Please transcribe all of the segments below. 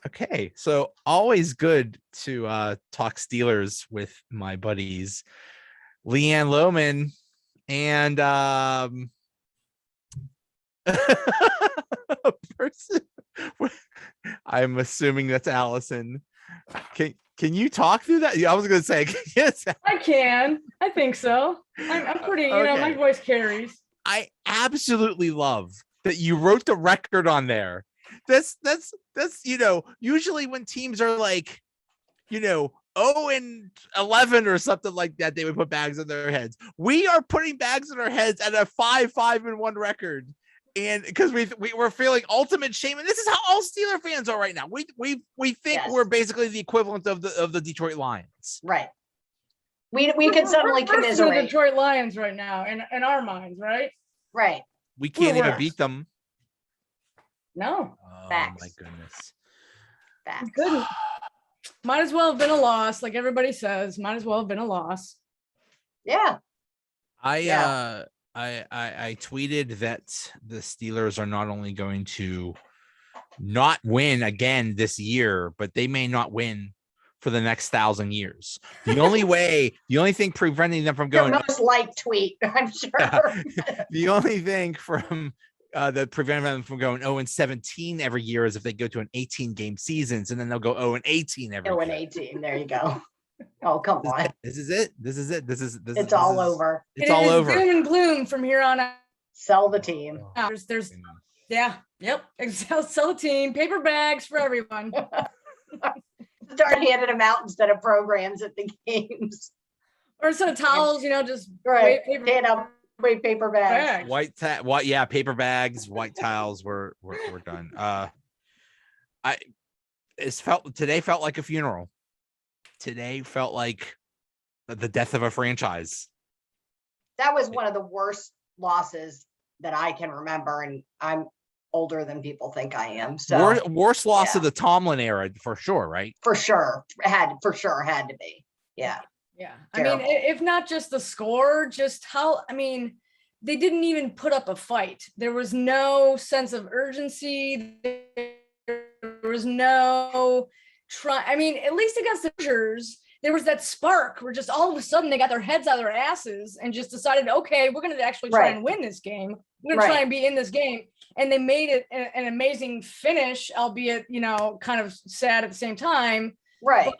Okay, so always good to talk Steelers with my buddies, LeeAnn Lowman and a person. I'm assuming that's Allison. Can you talk through that? I was going to say yes. I can. I think so. I'm pretty. Okay. My voice carries. I absolutely love that you wrote the record on there. That's usually when teams are like 0-11 or something like that, they would put bags on their heads. We are putting bags on our heads at a 5-5-1 record. And because we're feeling ultimate shame, and this is how all Steeler fans are right now. We think we're basically the equivalent of the Detroit Lions. Right. We can suddenly commiserate. The Detroit Lions right now in our minds, right? Right. We can't even beat them. No. Oh, Facts. my goodness. Facts. Couldn't. Might as well have been a loss, like everybody says. Might as well have been a loss. Yeah. I tweeted that the Steelers are not only going to not win again this year, but they may not win for the next 1,000 years. The only thing preventing them from going, your most liked tweet, I'm sure. The only thing that preventing them from going 0-17 every year is if they go to an 18-game seasons, and then they'll go 0-18 every year. 0-18. There you go. Oh, come on. This is it. It's all over. It's all over. Doom and gloom from here on out. Sell the team. There's sell the team. Paper bags for everyone. Start handing them out instead of programs at the games. Or instead of towels, just right. Paper bags. Paper bags, white towels were done. Today felt like a funeral. Today felt like the death of a franchise. That was one of the worst losses that I can remember, and I'm older than people think I am. So worst loss of the Tomlin era for sure, right? For sure had to be. Yeah. Yeah. Terrible. I mean, if not just the score, just how, they didn't even put up a fight. There was no sense of urgency. There was no at least against the Chargers, there was that spark where just all of a sudden they got their heads out of their asses and just decided, okay, we're going to actually try and win this game. We're going to try and be in this game. And they made it an amazing finish, albeit, kind of sad at the same time. Right. But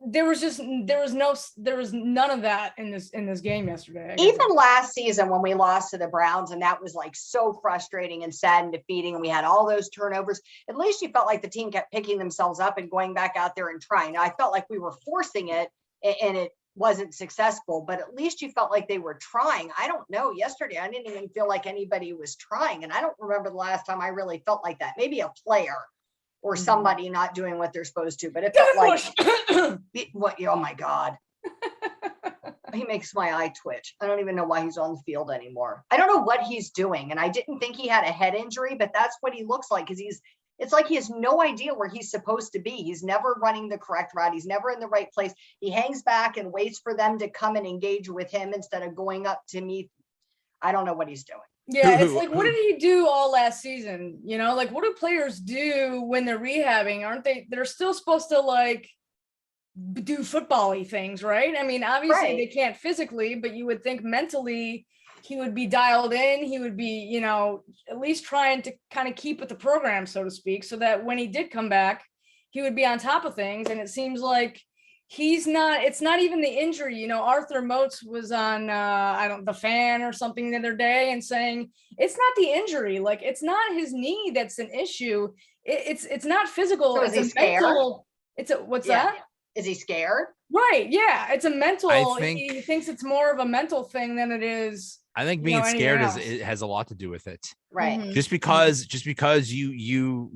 there was none of that in this game yesterday. Even last season when we lost to the Browns, and that was like so frustrating and sad and defeating, and we had all those turnovers, at least you felt like the team kept picking themselves up and going back out there and trying. I felt like we were forcing it and it wasn't successful, but at least you felt like they were trying. I don't know. Yesterday, I didn't even feel like anybody was trying. And I don't remember the last time I really felt like that. Maybe a player or somebody not doing what they're supposed to, but it felt like oh my God. He makes my eye twitch. I don't even know why he's on the field anymore. I don't know what he's doing. And I didn't think he had a head injury, but that's what he looks like, because it's like he has no idea where he's supposed to be. He's never running the correct route. He's never in the right place. He hangs back and waits for them to come and engage with him instead of going up to meet. I don't know what he's doing. Yeah, it's like, what did he do all last season? What do players do when they're rehabbing? Aren't they? They're still supposed to do football-y things, right? Obviously they can't physically, but you would think mentally he would be dialed in. He would be, at least trying to kind of keep with the program, so to speak, so that when he did come back, he would be on top of things. And it seems like it's not even the injury. Arthur Moats was on the Fan or something the other day and saying it's not the injury. Like, it's not his knee that's an issue. It's not physical. So it's a mental. That? Is he scared? Right. Yeah. It's a mental. He thinks it's more of a mental thing than it is. I think being scared it has a lot to do with it. Right. Mm-hmm. Just because you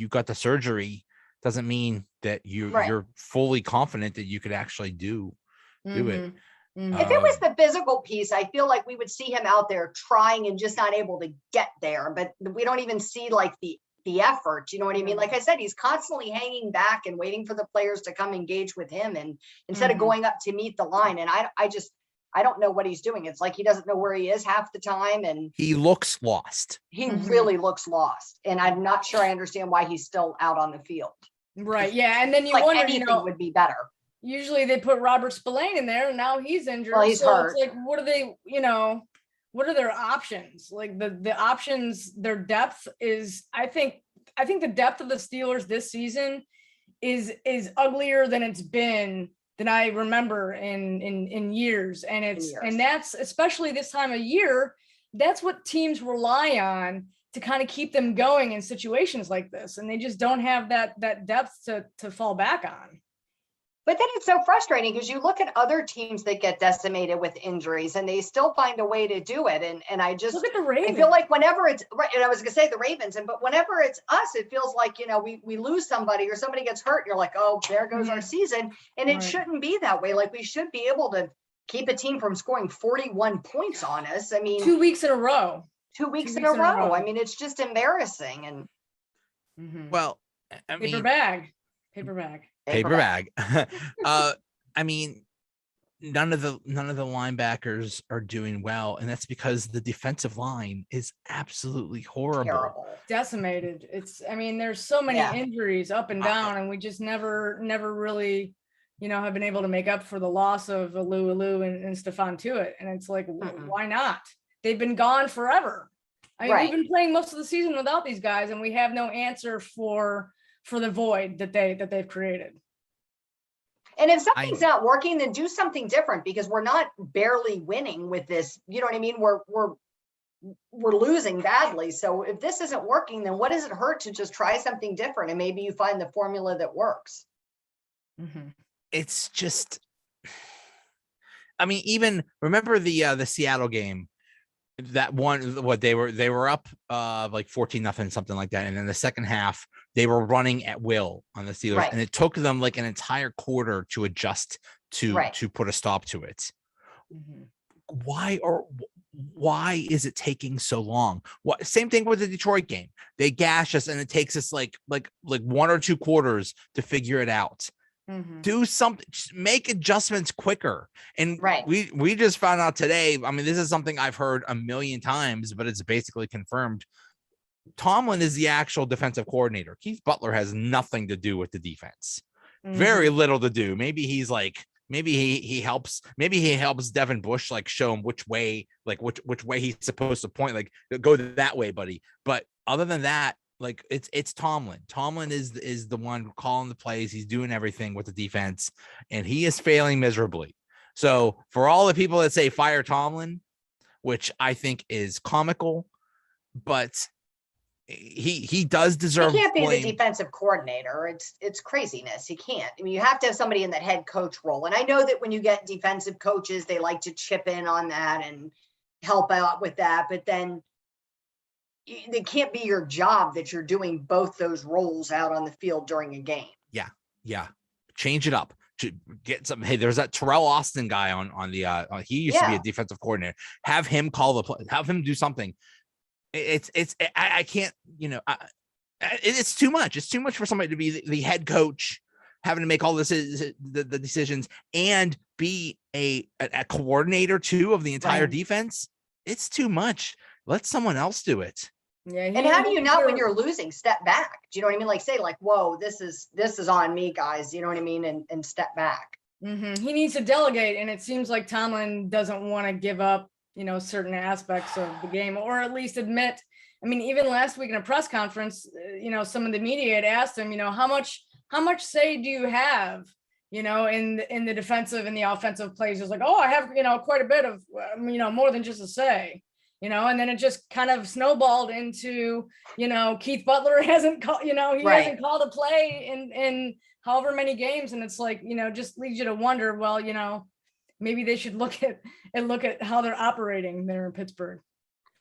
got the surgery doesn't mean that you're fully confident that you could actually do it. Mm-hmm. If it was the physical piece, I feel like we would see him out there trying and just not able to get there. But we don't even see the effort. You know what I mean? Like I said, he's constantly hanging back and waiting for the players to come engage with him, and instead of going up to meet the line. And I don't know what he's doing. It's like he doesn't know where he is half the time, and he looks lost. He really looks lost, and I'm not sure I understand why he's still out on the field. Right. Yeah. And then you Like wonder, anything would be better. Usually they put Robert Spillane in there and now he's injured. Well, he's hurt. It's like, what are they, what are their options? Like the options, their depth is, I think the depth of the Steelers this season is uglier than it's been than I remember in years. And and that's especially this time of year, that's what teams rely on to kind of keep them going in situations like this. And they just don't have that depth to fall back on. But then it's so frustrating because you look at other teams that get decimated with injuries and they still find a way to do it. And I just look at the Ravens. I feel like whenever it's right, and I was gonna say the Ravens, but whenever it's us, it feels like, we lose somebody or somebody gets hurt. And you're like, oh, there goes our season. And it shouldn't be that way. Like we should be able to keep a team from scoring 41 points on us. I mean, 2 weeks in a row. 2 weeks in a row. I mean, it's just embarrassing. And well, I mean, paper bag. I mean, none of the linebackers are doing well, and that's because the defensive line is absolutely horrible. Terrible. Decimated. There's so many injuries up and down, and we just never really, have been able to make up for the loss of Alou and Stephon Tuitt. And it's like, why not? They've been gone forever. We've been playing most of the season without these guys, and we have no answer for the void that they've created. And if something's not working, then do something different, because we're not barely winning with this. You know what I mean? We're losing badly. So if this isn't working, then what does it hurt to just try something different? And maybe you find the formula that works. It's just, even remember the Seattle game, that one, what they were up like 14-0, something like that. And in the second half, they were running at will on the Steelers, and it took them like an entire quarter to adjust to put a stop to it. Why is it taking so long? Same thing with the Detroit game. They gash us, and it takes us like 1 or 2 quarters to figure it out. Do something, just make adjustments quicker. And we just found out today. This is something I've heard a million times, but it's basically confirmed. Tomlin is the actual defensive coordinator. Keith Butler has nothing to do with the defense. Very little to do. Maybe he's like, he helps. Maybe he helps Devin Bush, like show him which way he's supposed to point, like go that way, buddy. But other than that, like it's Tomlin. Tomlin is the one calling the plays. He's doing everything with the defense, and he is failing miserably. So for all the people that say fire Tomlin, which I think is comical, but he does deserve. He can't be blame. the defensive coordinator. It's craziness. He can't. You have to have somebody in that head coach role. And I know that when you get defensive coaches, they like to chip in on that and help out with that. But then it can't be your job that you're doing both those roles out on the field during a game. Yeah. Change it up. To get some. Hey, there's that Terrell Austin guy on the. He used to be a defensive coordinator. Have him call the play. Have him do something. I can't, it's too much. It's too much for somebody to be the head coach, having to make all this the decisions and be a coordinator too of the entire defense. It's too much. Let someone else do it. Yeah. And how do you not, when you're losing, step back? Do you know what I mean? Like say like, whoa, this is on me, guys. You know what I mean? And step back. He needs to delegate. And it seems like Tomlin doesn't want to give up, certain aspects of the game, or at least admit. Even last week in a press conference, some of the media had asked him, how much say do you have, in the defensive and the offensive plays? It's like, oh, I have, quite a bit of, more than just a say, and then it just kind of snowballed into, Keith Butler hasn't called, hasn't called a play in however many games. And it's like, just leads you to wonder, well, maybe they should look at how they're operating there in Pittsburgh.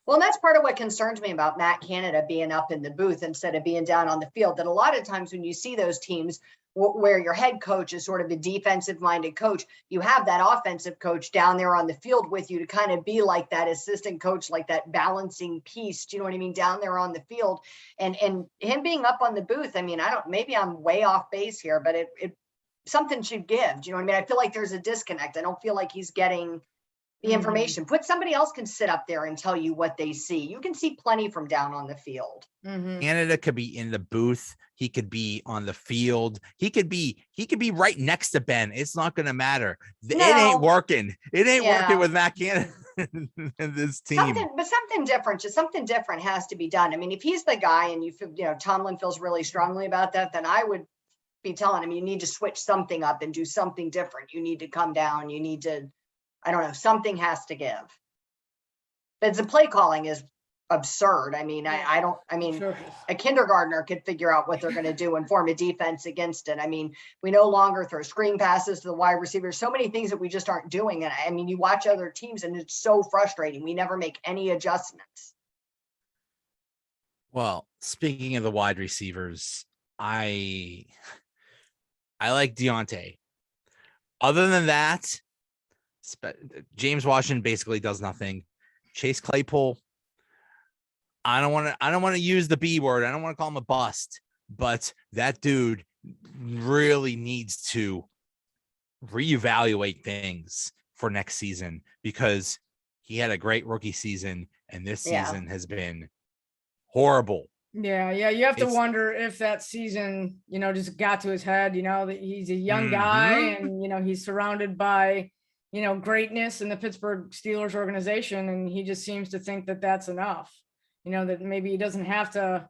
Well, and that's part of what concerns me about Matt Canada being up in the booth instead of being down on the field. That a lot of times when you see those teams where your head coach is sort of a defensive minded coach, you have that offensive coach down there on the field with you to kind of be like that assistant coach, like that balancing piece. Do you know what I mean? Down there on the field, and him being up on the booth. Maybe I'm way off base here, but it something should give. Do you know what I mean? I feel like there's a disconnect. I don't feel like he's getting the information. Put somebody else can sit up there and tell you what they see. You can see plenty from down on the field. Canada could be in the booth. He could be on the field. He could be right next to Ben. It's not going to matter. It ain't working. It ain't working with Matt Canada and this team. Something different has to be done. I mean, if he's the guy and Tomlin feels really strongly about that, then I would be telling him, you need to switch something up and do something different. You need to come down. You need to, I don't know, something has to give. But the play calling is absurd. I mean, a kindergartner could figure out what they're going to do and form a defense against it. I mean, we no longer throw screen passes to the wide receivers, so many things that we just aren't doing. And I mean, you watch other teams and it's so frustrating. We never make any adjustments. Well, speaking of the wide receivers, I like Deontay. Other than that, James Washington basically does nothing. Chase Claypool, I don't want to use the B word. I don't want to call him a bust, but that dude really needs to reevaluate things for next season, because he had a great rookie season and this season has been horrible. Yeah. You have to wonder if that season, just got to his head, that he's a young guy and, he's surrounded by, greatness in the Pittsburgh Steelers organization. And he just seems to think that that's enough, that maybe he doesn't have to,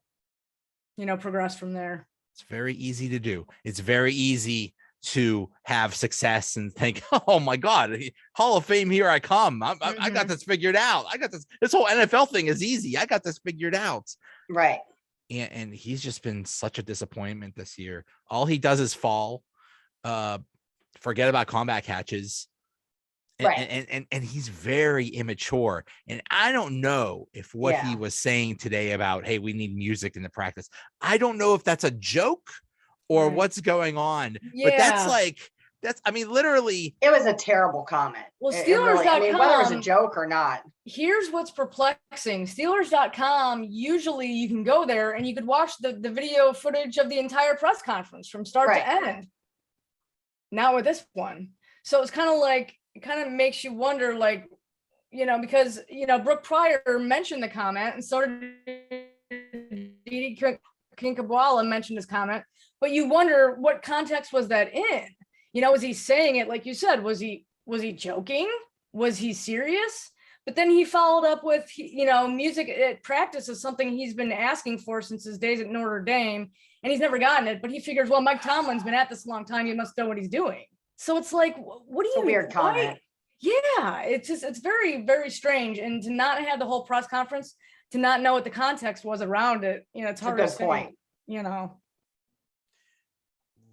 progress from there. It's very easy to do. It's very easy to have success and think, oh my God, Hall of Fame, here I come. I got this figured out. I got this whole NFL thing is easy. I got this figured out. Right. And he's just been such a disappointment this year. All he does is fall, forget about combat catches. And he's very immature. And I don't know if what he was saying today about, hey, we need music in the practice, I don't know if that's a joke or what's going on. But that's literally, it was a terrible comment. Well, Steelers.com, whether it was a joke or not. Here's what's perplexing. Steelers.com, usually you can go there and you could watch the video footage of the entire press conference from start to end. Not with this one. So it's kind of like, it kind of makes you wonder, like, because, Brooke Pryor mentioned the comment and so did Didi Kinkabwala mentioned his comment, but you wonder what context was that in? Was he saying it, like you said, was he joking? Was he serious? But then he followed up with, music at practice is something he's been asking for since his days at Notre Dame, and he's never gotten it, but he figures, well, Mike Tomlin's been at this a long time, he must know what he's doing. So it's like, what do you? It's a weird comment. Yeah, it's very, very strange, and to not have the whole press conference, to not know what the context was around it, it's hard to say. Point.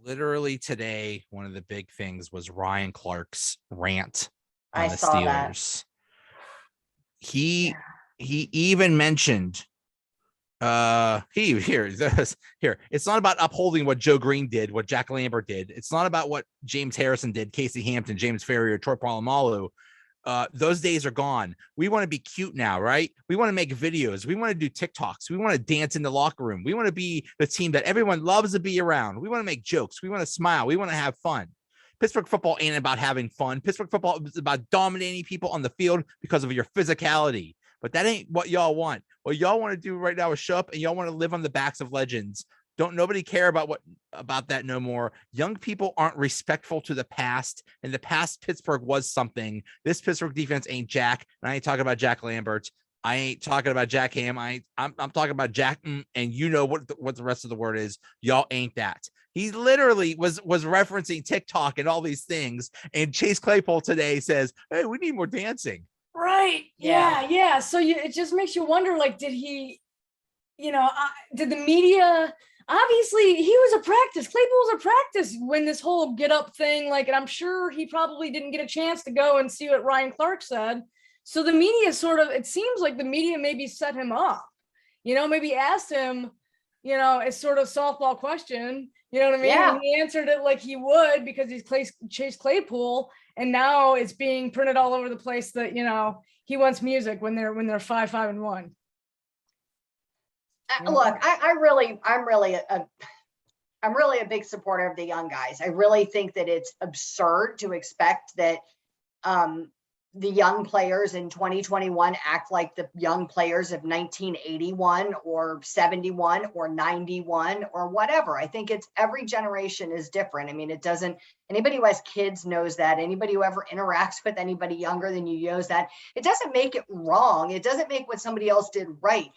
Literally today, one of the big things was Ryan Clark's rant on the saw Steelers. That. He even mentioned. Here. It's not about upholding what Joe Green did, what Jack Lambert did. It's not about what James Harrison did, Casey Hampton, James Ferrier, Troy Polamalu. Those days are gone. We want to be cute now, right? We want to make videos. We want to do TikToks. We want to dance in the locker room. We want to be the team that everyone loves to be around. We want to make jokes. We want to smile. We want to have fun. Pittsburgh football ain't about having fun. Pittsburgh football is about dominating people on the field because of your physicality. But that ain't what y'all want. What y'all want to do right now is show up and y'all want to live on the backs of legends. Don't nobody care about that no more. Young people aren't respectful to the past. In the past, Pittsburgh was something. This Pittsburgh defense ain't Jack. And I ain't talking about Jack Lambert. I ain't talking about Jack Ham. I'm talking about Jack, and you know what the rest of the word is. Y'all ain't that. He literally was referencing TikTok and all these things. And Chase Claypool today says, hey, we need more dancing. Right. Yeah. So it just makes you wonder, like, did he, did the media, obviously he was a practice. Claypool was a practice when this whole get up thing, like, and I'm sure he probably didn't get a chance to go and see what Ryan Clark said. So the media it seems like the media maybe set him up, maybe asked him, a sort of softball question, you know what I mean? Yeah. And he answered it like he would because he's Chase Claypool. And now it's being printed all over the place that, he wants music when they're 5-5-1. Look, I'm really a big supporter of the young guys. I really think that it's absurd to expect that the young players in 2021 act like the young players of 1981 or 71 or 91 or whatever. I think it's every generation is different. I mean, it doesn't, anybody who has kids knows that. Anybody who ever interacts with anybody younger than you knows that. It doesn't make it wrong. It doesn't make what somebody else did right.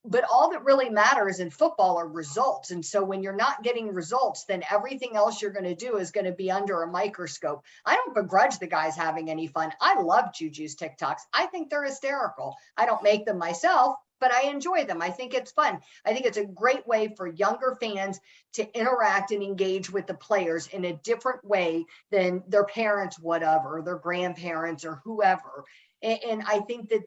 But all that really matters in football are results. And so when you're not getting results, then everything else you're going to do is going to be under a microscope. I don't begrudge the guys having any fun. I love Juju's TikToks. I think they're hysterical. I don't make them myself, but I enjoy them. I think it's fun. I think it's a great way for younger fans to interact and engage with the players in a different way than their parents would have, or their grandparents, or whoever. And I think that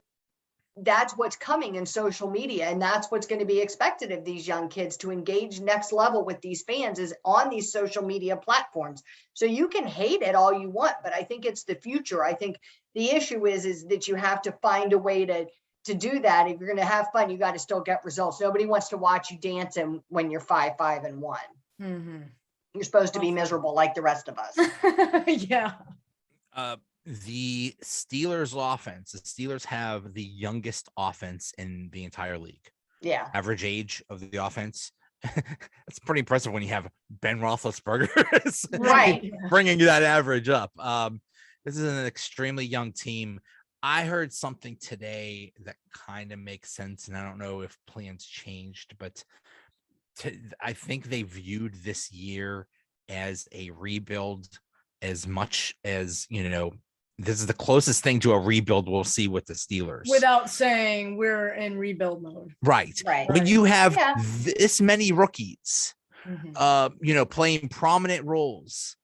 that's what's coming in social media, and that's what's going to be expected of these young kids to engage next level with these fans is on these social media platforms. So you can hate it all you want, but I think it's the future. I think the issue is that you have to find a way to do that. If you're going to have fun, you got to still get results. Nobody wants to watch you dancing when you're 5-5-1. Mm-hmm. You're supposed to be miserable like the rest of us. Yeah. The Steelers offense, the Steelers have the youngest offense in the entire league. Yeah. Average age of the offense. That's pretty impressive when you have Ben Roethlisberger Right. bringing that average up. This is an extremely young team. I heard something today that kind of makes sense, and I don't know if plans changed, but I think they viewed this year as a rebuild as much as, this is the closest thing to a rebuild we'll see with the Steelers. Without saying we're in rebuild mode. Right. Right. When you have Yeah. this many rookies, Mm-hmm. playing prominent roles,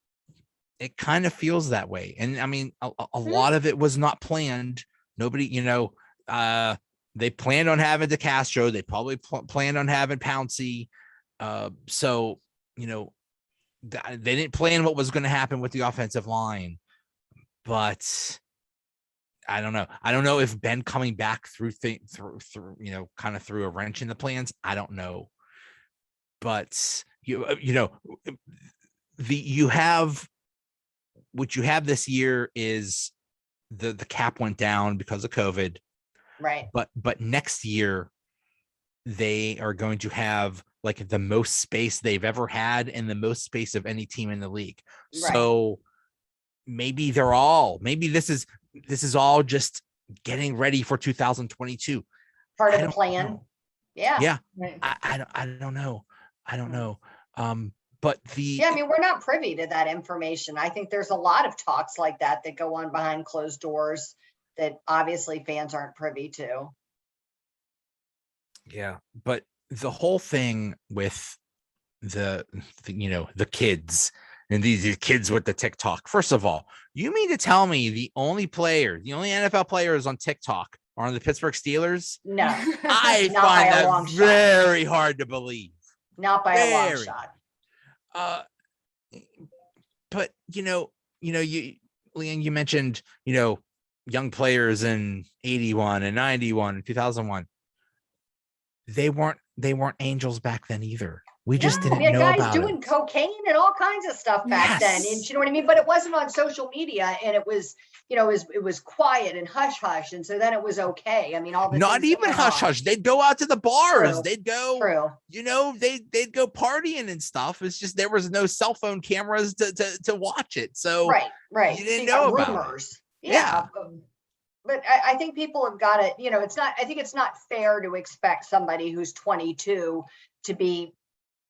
it kind of feels that way. And I mean, a lot of it was not planned. Nobody, they planned on having DeCastro. They probably planned on having Pouncey. So, they didn't plan what was going to happen with the offensive line. But I don't know. I don't know if Ben coming back through kind of threw a wrench in the plans. I don't know. But what you have this year is the cap went down because of COVID. Right. But next year they are going to have like the most space they've ever had and the most space of any team in the league. Right. So maybe this is all just getting ready for 2022. Part of the plan. Know. Yeah. Right. I don't know. But I mean, we're not privy to that information. I think there's a lot of talks like that go on behind closed doors that obviously fans aren't privy to. Yeah, but the whole thing with the kids and these kids with the TikTok. First of all, you mean to tell me the only NFL players on TikTok are on the Pittsburgh Steelers? No, I find that very hard to believe. Not by a long shot. But LeeAnn, you mentioned young players in 81 and 91 and 2001. They weren't angels back then either. We just didn't know about it. Guys doing cocaine and all kinds of stuff back then. And you know what I mean? But it wasn't on social media, and it was, it was quiet and hush hush. And so then it was okay. I mean, all the not even hush hush. They'd go out to the bars. True. They'd go, True. They'd go partying and stuff. It's just there was no cell phone cameras to watch it. So right. You didn't know about rumors. It. Yeah. But I think people have got it. I think it's not fair to expect somebody who's 22 to be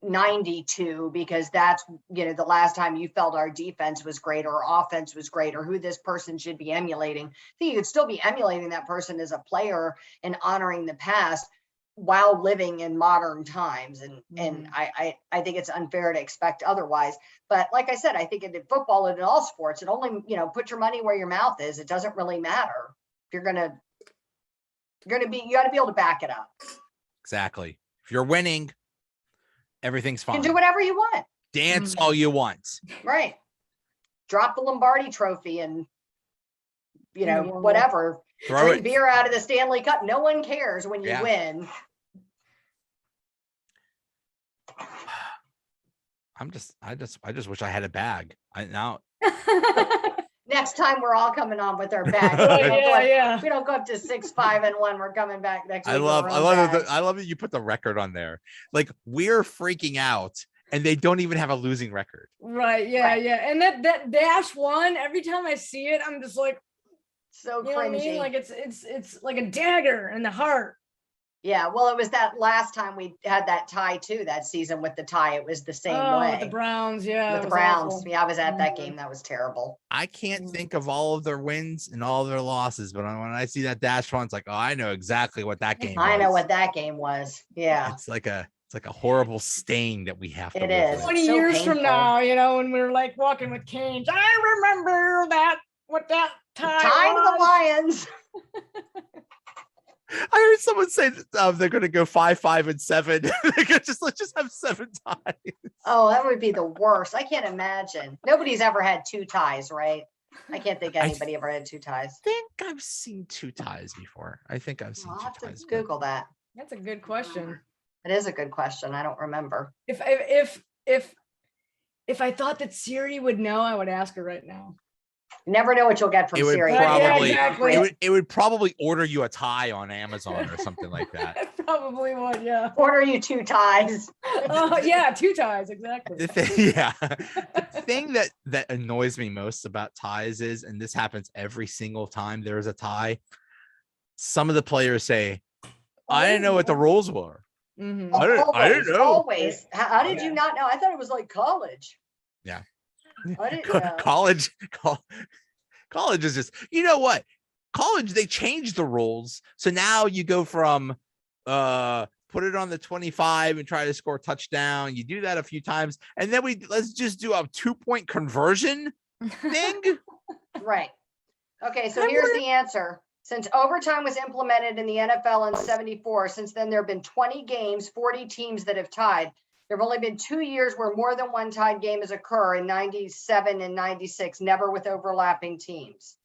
92, because that's, the last time you felt our defense was great or our offense was great or who this person should be emulating. I think you could still be emulating that person as a player and honoring the past while living in modern times. And I think it's unfair to expect otherwise. But like I said, I think in football and in all sports, it only, put your money where your mouth is. It doesn't really matter. If you got to be able to back it up. Exactly. If you're winning, everything's fine. You can do whatever you want. Dance all you want. Right. Drop the Lombardi trophy and, whatever. Drink beer out of the Stanley Cup. No one cares when you win. I just wish I had a bag. Next time we're all coming on with our bags. We don't go up to 6-5-1. We're coming back next week. I love that you put the record on there. Like, we're freaking out and they don't even have a losing record. Right. Yeah. And that -1, every time I see it, I'm just like, so cringy. What I mean? Like it's like a dagger in the heart. Yeah, well, it was that last time we had that tie too that season with the tie. It was the same way. With the Browns, yeah. With the Browns. Awful. Yeah, I was at that game. That was terrible. I can't think of all of their wins and all of their losses, but when I see that -1, it's like, oh, I know exactly what that game was. I know what that game was. Yeah. It's like a horrible stain that we have to. It is. 20 years from now, when we're like walking with canes, I remember what that tie to the Lions. I heard someone say that they're going to go 5-5-7. Let's just have 7 ties. Oh, that would be the worst. I can't imagine. Nobody's ever had 2 ties, right? I can't think anybody ever had 2 ties. I think I've seen 2 ties before. I think I've seen 2 ties. Google that. That's a good question. It is a good question. I don't remember. If I thought that Siri would know, I would ask her right now. Never know what you'll get from Siri. It would probably order you a tie on Amazon or something like that. It probably would, yeah. Order you 2 ties. Yeah, 2 ties, exactly. The thing that annoys me most about ties is, and this happens every single time there's a tie, some of the players say, I didn't know what the rules were. Mm-hmm. I didn't know. Always. How did you not know? I thought it was like college. Yeah. College is just, you know what? College, they changed the rules. So now you go from put it on the 25 and try to score a touchdown. You do that a few times. And then let's just do a 2-point conversion thing. Right. Okay, so here's the answer. Since overtime was implemented in the NFL in 74, since then there have been 20 games, 40 teams that have tied. There have only been 2 years where more than one tied game has occurred, in 97 and 96, never with overlapping teams.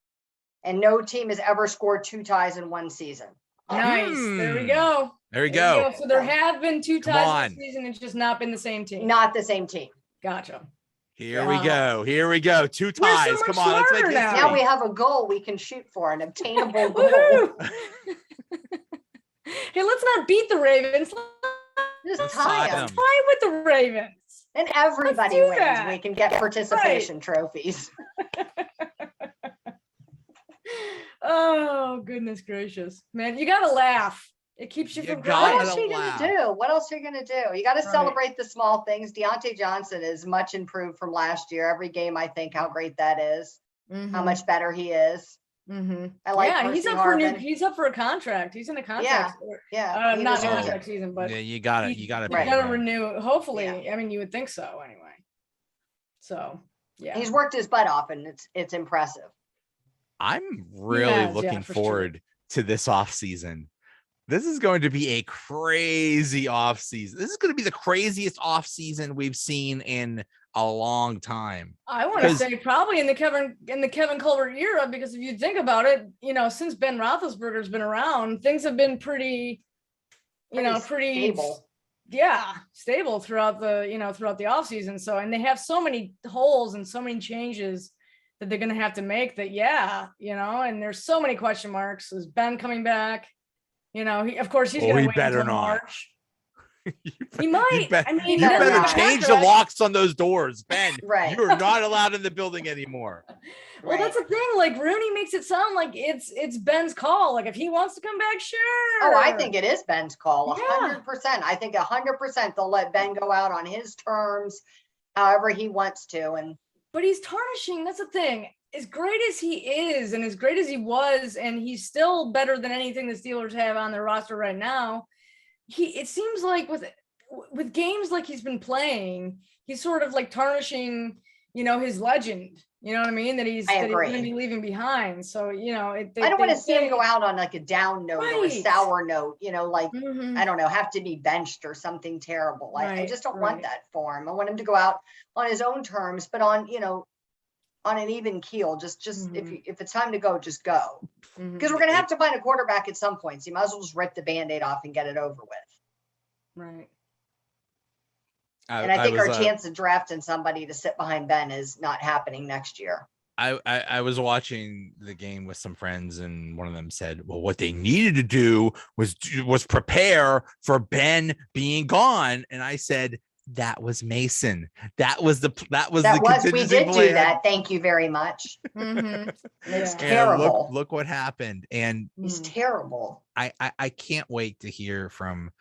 And no team has ever scored 2 ties in one season. Nice. There we go. There we go. So there have been 2 ties this season. It's just not been the same team. Not the same team. Gotcha. Here we go. 2 ties. Come on, let's make this. Now we have a goal we can shoot for, an obtainable goal. Hey, let's not beat the Ravens. Just tie them. Tie with the Ravens. And everybody wins. We can get participation trophies. Oh, goodness gracious. Man, you got to laugh. It keeps you from crying. What else are you going to do? What else are you going to do? You got to celebrate the small things. Deontay Johnson is much improved from last year. Every game, I think how great that is. Mm-hmm. How much better he is. Mm-hmm. I like. Yeah, he's up for a contract. He's in a contract. Yeah. Not in contract season, but you got to renew. Hopefully, I mean, you would think so anyway. So yeah, he's worked his butt off, and it's impressive. I'm really looking forward to this off season. This is going to be a crazy off season. This is going to be the craziest off season we've seen in a long time. I want to say probably in the Kevin Colbert era, because if you think about it, since Ben Roethlisberger's been around, things have been pretty stable. Yeah, stable throughout the off season. So, and they have so many holes and so many changes that they're going to have to make that. And there's so many question marks. Is Ben coming back? He's going to wait until March. He might. You better change the locks on those doors, Ben. Right. You are not allowed in the building anymore. Well, that's the thing. Like, Rooney makes it sound like it's Ben's call. Like, if he wants to come back, sure. Oh, I think it is Ben's call. 100%. I think 100% they'll let Ben go out on his terms, however he wants to. But he's tarnishing. That's the thing. As great as he is and as great as he was, and he's still better than anything the Steelers have on their roster right now, it seems like with games like he's been playing, he's sort of like tarnishing, his legend. You know what I mean? That he's going to be leaving behind. So, I don't want to see him go out on like a down note or a sour note, I don't know, have to be benched or something terrible. I just don't want that for him. I want him to go out on his own terms, but on an even keel. Just if it's time to go, just go. Because we're going to have to find a quarterback at some point. So you might as well just rip the Band-Aid off and get it over with. Right. And I think our chance of drafting somebody to sit behind Ben is not happening next year. I was watching the game with some friends, and one of them said, well, what they needed to do was prepare for Ben being gone. And I said, that was Mason. That was the we did do that. Thank you very much. It's terrible. Look what happened. And he's terrible. I can't wait to hear from,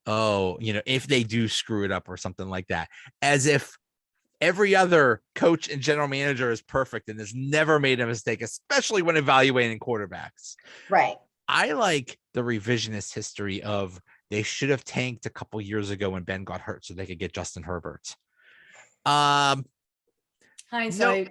if they do screw it up or something like that, as if every other coach and general manager is perfect and has never made a mistake, especially when evaluating quarterbacks. Right. I like the revisionist history of they should have tanked a couple years ago when Ben got hurt so they could get Justin Herbert. Hindsight. No,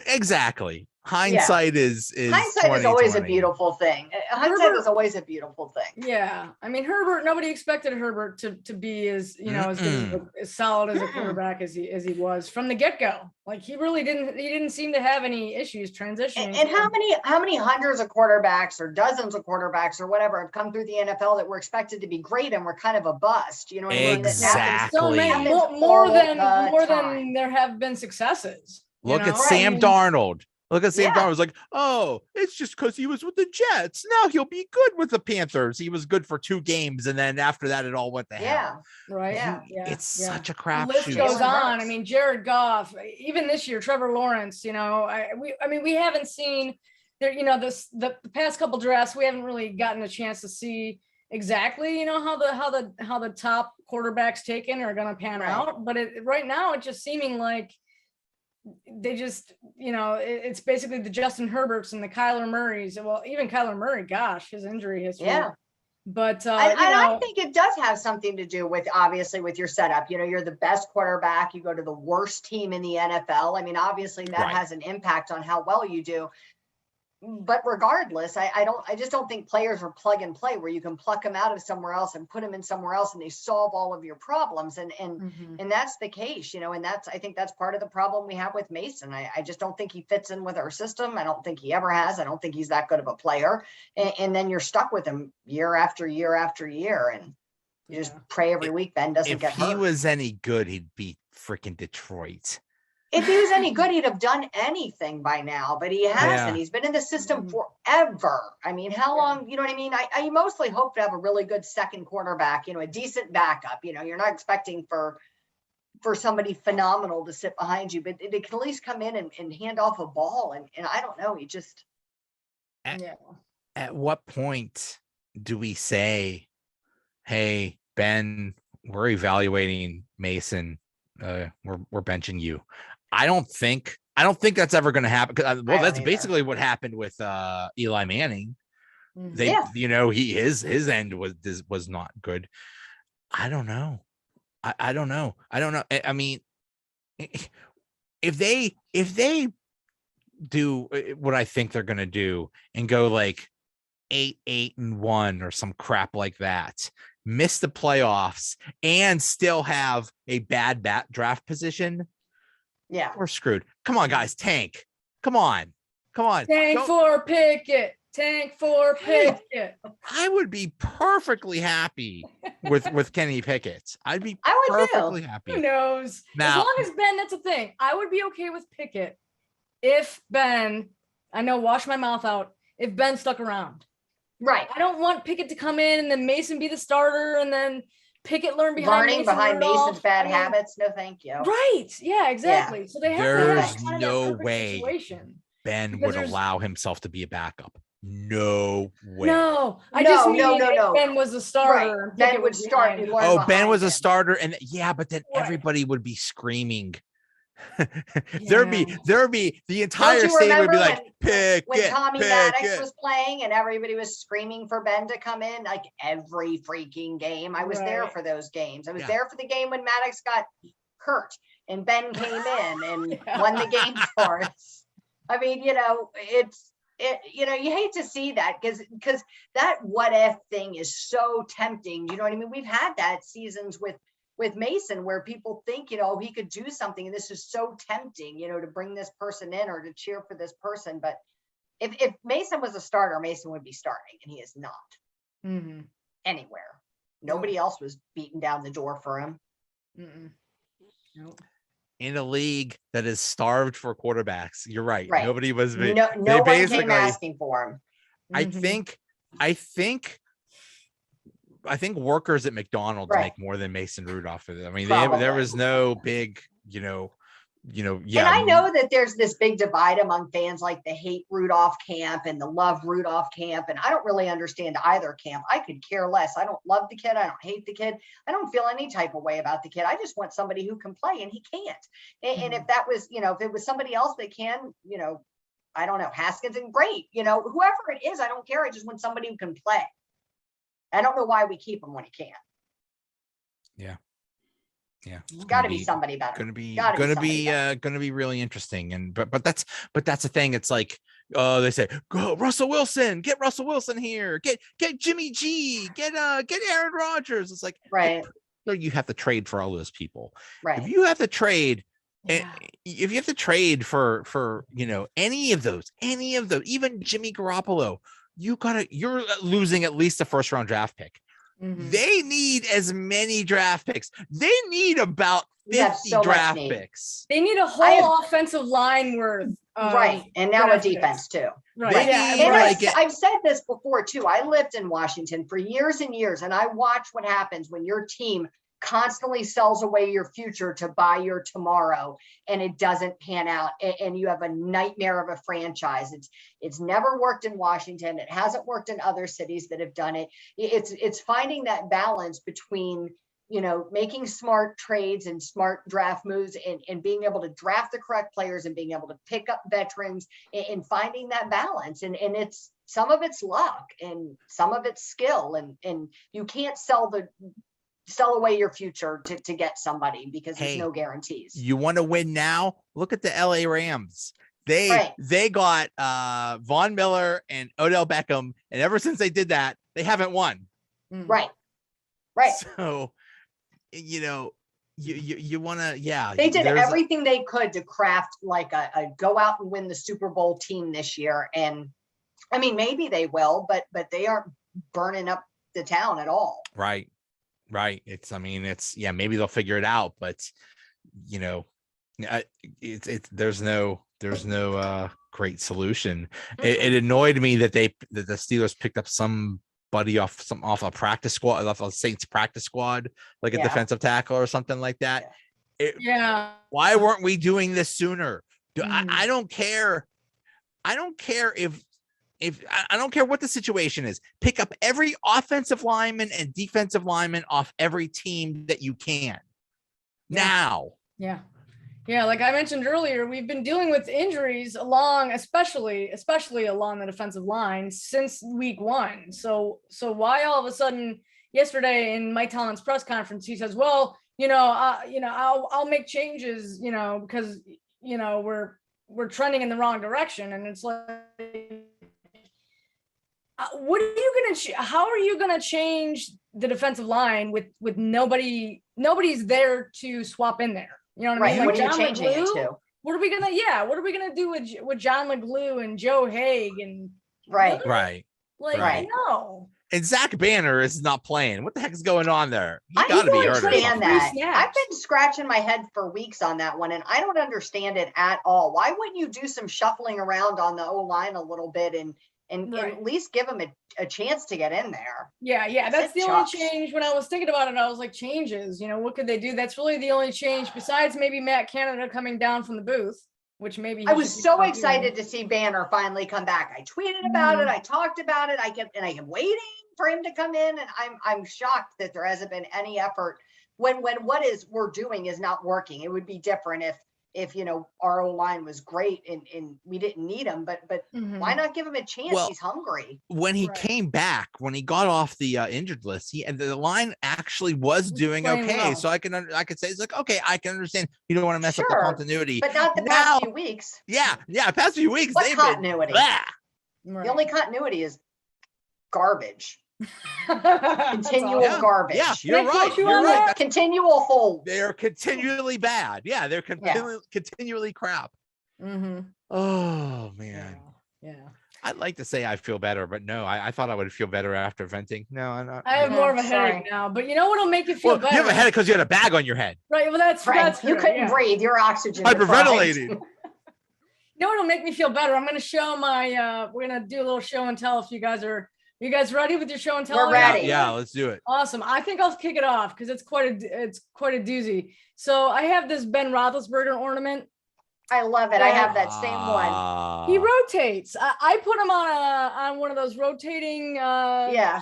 exactly. Hindsight is hindsight is always a beautiful thing. Hindsight is always a beautiful thing. Yeah, I mean Herbert. Nobody expected Herbert to be as as solid as a quarterback as he was from the get go. Like he really didn't. He didn't seem to have any issues transitioning. And how many hundreds of quarterbacks or dozens of quarterbacks or whatever have come through the NFL that were expected to be great and were kind of a bust? You know what I mean? Exactly. So many more than there have been successes. Look at Sam Darnold. Look at Sam Darnold. Was like, oh, it's just because he was with the Jets. Now he'll be good with the Panthers. He was good for 2 games, and then after that, it all went to hell. Right. It's such a crap. The list goes on. I mean, Jared Goff, even this year, Trevor Lawrence. We haven't seen there. The past couple drafts, we haven't really gotten a chance to see exactly, how the top quarterbacks taken are going to pan out. But right now, it's just seeming like they just, it's basically the Justin Herberts and the Kyler Murrays. Well, even Kyler Murray, gosh, his injury history. Yeah. But I think it does have something to do with, obviously, with your setup. You're the best quarterback. You go to the worst team in the NFL. I mean, obviously that has an impact on how well you do. But regardless, I just don't think players are plug and play where you can pluck them out of somewhere else and put them in somewhere else and they solve all of your problems. And that's the case, and I think that's part of the problem we have with Mason. I just don't think he fits in with our system. I don't think he ever has. I don't think he's that good of a player. And then you're stuck with him year after year after year. And you just pray every week Ben doesn't get hurt. If he was any good, he'd beat freaking Detroit. If he was any good, he'd have done anything by now, but he hasn't. He's been in the system forever. I mean, how long, you know what I mean? I mostly hope to have a really good second quarterback, a decent backup. You're not expecting for somebody phenomenal to sit behind you, but they can at least come in and hand off a ball. And I don't know, he just. At what point do we say, hey, Ben, we're evaluating Mason. We're benching you. I don't think that's ever going to happen. That's basically what happened with Eli Manning. His end was not good. I don't know. I don't know. I mean, if they do what I think they're going to do and go like 8-1 or some crap like that, miss the playoffs and still have a bad draft position, we're screwed. Come on, guys, tank. Come on. Tank for Pickett. I would be perfectly happy with Kenny Pickett. I would perfectly happy. Who knows? Now, as long as Ben, that's the thing. I would be okay with Pickett if Ben, wash my mouth out, if Ben stuck around. Right. I don't want Pickett to come in and then Mason be the starter and then Pickett learn behind Mason's bad habits. No, thank you. Right. Yeah, exactly. So they have There's to have no way situation. Ben would allow himself to be a backup. No way. No. Ben was a starter. Right. Ben would start. Ben was a starter, and but then everybody would be screaming. There'd be the entire stadium would be like, when Tommy Maddox was playing and everybody was screaming for Ben to come in, like every freaking game. I was there for those games. I was there for the game when Maddox got hurt and Ben came in and won the game for us. I mean, you hate to see that because that what if thing is so tempting. You know what I mean? We've had that seasons with Mason where people think, he could do something. And this is so tempting, to bring this person in or to cheer for this person. But if Mason was a starter, Mason would be starting and he is not anywhere. Nobody else was beating down the door for him. Nope. in a league that is starved for quarterbacks. You're right. Right. Nobody was. No one came asking for him. I think workers at McDonald's Right. make more than Mason Rudolph. I mean, Probably. there was no big, yeah. And I know that there's this big divide among fans, like the hate Rudolph camp and the love Rudolph camp. And I don't really understand either camp. I could care less. I don't love the kid. I don't hate the kid. I don't feel any type of way about the kid. I just want somebody who can play, and he can't. And if that was, if it was somebody else that can, I don't know, Haskins, and great, whoever it is, I don't care. I just want somebody who can play. I don't know why we keep him when he can't. Yeah, it's got to be somebody better. Going to be really interesting. And but that's the thing. It's like, they say, go Russell Wilson, get Russell Wilson here, get Jimmy G, get Aaron Rodgers. It's like, right. So you have to trade for all those people. Right. If you have to trade, if you have to trade for any of those, even Jimmy Garoppolo, you're losing at least a first round draft pick. Mm-hmm. They need as many draft picks. They need about 50 draft picks. They need a whole offensive line worth. Right. And now a defense too. Right. I've said this before too. I lived in Washington for years and years, and I watched what happens when your team constantly sells away your future to buy your tomorrow, and it doesn't pan out, and you have a nightmare of a franchise. It's never worked in Washington. It hasn't worked in other cities that have done it. It's finding that balance between making smart trades and smart draft moves, and being able to draft the correct players, and being able to pick up veterans, and finding that balance. And it's some of it's luck and some of it's skill, and you can't sell away your future to get somebody, because there's no guarantees. You want to win now? Look at the LA Rams. They got Von Miller and Odell Beckham, and ever since they did that, they haven't won. Right. So, you want to, they did everything they could to craft like a go out and win the Super Bowl team this year. And I mean, maybe they will, but they aren't burning up the town at all. Right. Maybe they'll figure it out, but there's no great solution. It annoyed me that the Steelers picked up somebody off a practice squad, off a Saints practice squad, like a defensive tackle or something like that. Why weren't we doing this sooner? I don't care. I don't care if I don't care what the situation is. Pick up every offensive lineman and defensive lineman off every team that you can now. Yeah. Like I mentioned earlier, we've been dealing with injuries especially along the defensive line since week 1. So why all of a sudden yesterday in Mike Tomlin's press conference, he says, well, I'll make changes, because, we're trending in the wrong direction. And it's like, how are you going to change the defensive line with nobody's there to swap in there? You know what I mean? Like, what are you changing it to? What are we gonna do with John LeGlue and Joe Haig and right? No. And Zach Banner is not playing. What the heck is going on there? I don't understand that. I've been scratching my head for weeks on that one, and I don't understand it at all. Why wouldn't you do some shuffling around on the O-line a little bit and at least give them a chance to get in there? Yeah. That's the only change. When I was thinking about it, I was like, changes, what could they do? That's really the only change, besides maybe Matt Canada coming down from the booth, which maybe I was so excited to see Banner finally come back. I tweeted about it. I talked about it. I kept waiting for him to come in, and I'm shocked that there hasn't been any effort when what we're doing is not working. It would be different if our O-line was great and we didn't need him, but why not give him a chance? He's hungry. When he came back, when he got off the injured list, the line actually was doing okay. Well. So I could say, it's like, okay, I can understand you don't want to mess up the continuity, but not the past few weeks. Yeah. Past few weeks. What continuity? The only continuity is garbage. Continual garbage. Yeah, you're right. Continual holes. They're continually bad. Yeah, they're continually crap. Mm-hmm. Oh man. Yeah. I'd like to say I feel better, but no, I thought I would feel better after venting. No, I'm not. I have more of a Sorry. headache now, but you know what'll make you feel better? You have a headache because you had a bag on your head. Right. Well, that's Right. that's You fair, couldn't yeah. breathe. Your oxygen. Hyperventilated. You know what'll make me feel better? I'm gonna show my we're gonna do a little show and tell if you guys ready with your show and tell? We're ready. Yeah, let's do it. Awesome. I think I'll kick it off because it's quite a doozy. So I have this Ben Roethlisberger ornament. I love it. I have that same one. He rotates. I put him on one of those rotating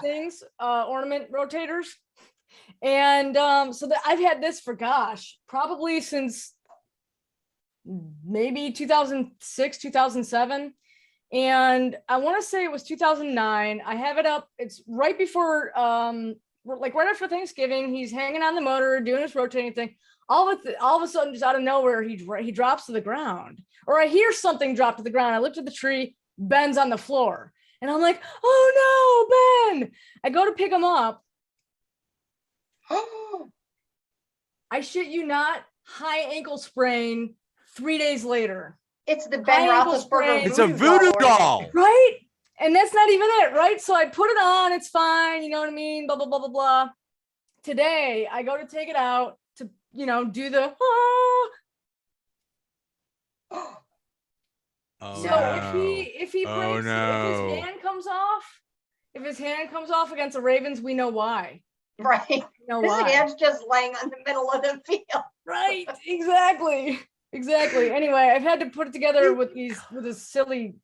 things, ornament rotators. And so that I've had this for probably since maybe 2006, 2007. And I want to say it was 2009. I have it up. It's right before like right after Thanksgiving. He's hanging on the motor, doing his rotating thing. All of a sudden, just out of nowhere, he drops to the ground, or I hear something drop to the ground. I look at the tree, Ben's on the floor, and I'm like, "Oh no, Ben!" I go to pick him up. I shit you not, high ankle sprain 3 days later. It's the Ben Roethlisberger. It's a voodoo doll, right? And that's not even it, right? So I put it on. It's fine. You know what I mean? Blah blah blah blah blah. Today I go to take it out to do the. Oh, So no. if he breaks, if his hand comes off against the Ravens, we know why. Right. You know His why? hand's just laying on the middle of the field. Right. Exactly. Anyway, I've had to put it together with this silly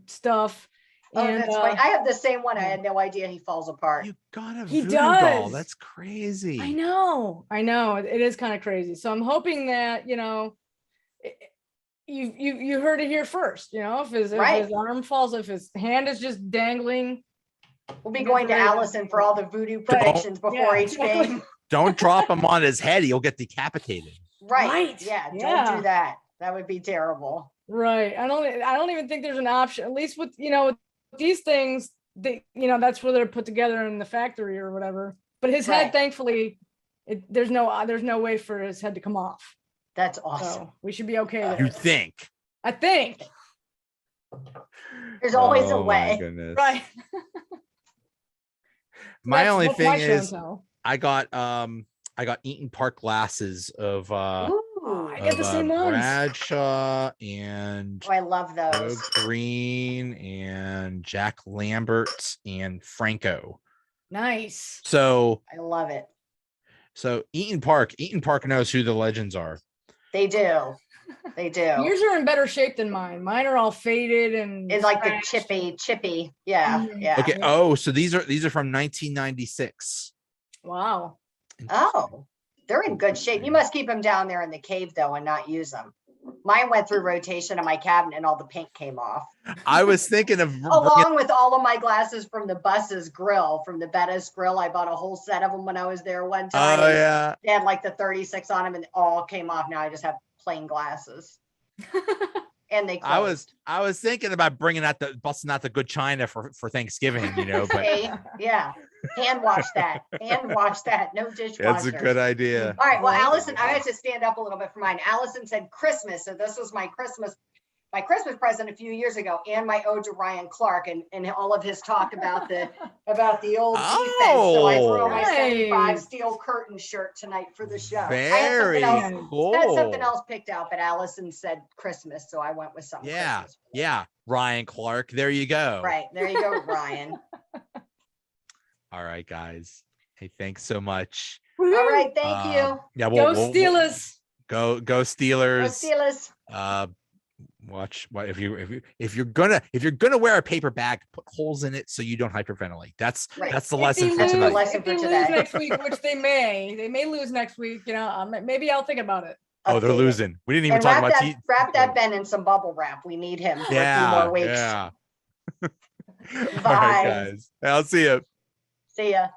stuff. Oh, And, that's funny. I have the same one. I had no idea he falls apart. You got a He voodoo doll. does. That's crazy. I know. It is kind of crazy. So I'm hoping that you heard it here first. If his arm falls, if his hand is just dangling. We'll be going to Allison for all the voodoo predictions before each game. Don't drop him on his head. He'll get decapitated. Right. Yeah. Don't do that. That would be terrible. Right. I don't even think there's an option. At least with with these things, that's where they're put together in the factory or whatever. But his head, thankfully, there's no way for his head to come off. That's awesome. So we should be okay there. You think? I think. There's always a Oh, way. my goodness. Right. My only That's thing my show and is tell. I got Eaton Park glasses of I get the same ones. Bradshaw and I love Joe those. Green and Jack Lambert and Franco. Nice. So I love it. So Eaton Park knows who the legends are. They do. They do. Yours are in better shape than mine. Mine are all faded and It's like the scratched. chippy. Yeah. Yeah. Okay. Oh, so these are from 1996. Wow. Oh, they're in good shape. You must keep them down there in the cave though and not use them. Mine went through rotation in my cabinet and all the paint came off. I was thinking of Along with all of my glasses from the bus's grill, from the Bettis grill. I bought a whole set of them when I was there one time. Oh yeah. They had like the 36 on them and all came off. Now I just have plain glasses. And they closed. I was thinking about busting out the good china for Thanksgiving, but Hey, yeah. Hand wash that. No dishwasher. that's a good idea. All right. Well, Allison, I had to stand up a little bit for mine. Allison said Christmas. So this was my Christmas present a few years ago, and my ode to Ryan Clark and all of his talk about the old defense. So I threw on my 75 steel curtain shirt tonight for the show. Very cool. I had something else picked out, but Allison said Christmas, so I went with something. Yeah. Christmas. Yeah. Ryan Clark. There you go. Right. There you go, Ryan. All right, guys. Hey, thanks so much. All right. Thank you. Yeah. Go Steelers. Go Go Steelers. Steelers. Watch what if you're gonna wear a paper bag, put holes in it so you don't hyperventilate. That's the lesson for tonight. If they lose next week, which they may lose next week. Maybe I'll think about it. Oh, they're losing. We didn't even And talk about wrap that Ben in some bubble wrap. We need him for a few more weeks. Yeah. All Bye. right, guys. I'll see you. See ya.